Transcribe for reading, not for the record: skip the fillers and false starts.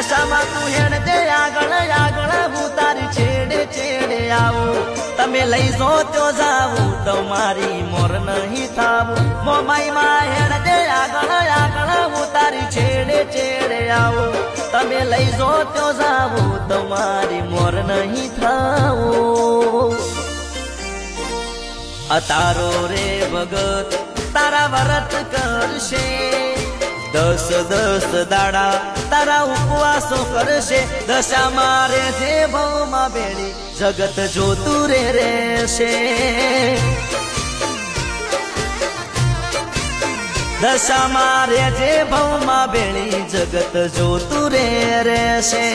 દશામાં તું હેડ દે આગળ આગળ હું તારી છેડે છેડે આવું તમે લઈ જો તો જાવું તમારી મોર નહીં થાવું મોમાઈ માં હેડ દે આગળ આગળ હું તારી છેડે છેડે આવું તમે લઈ જો તો જાવું તમારી મોર નહીં થાવું અતારો રે ભગત તારા વ્રત કરશે 10 દાડા તારા ઉપવાસો કરશે દશા મારે જે ભવમાં બેડી જગત જોતું રે રહેશે દશા મારે જે ભવમાં બેડી જગત જોતું રે રહેશે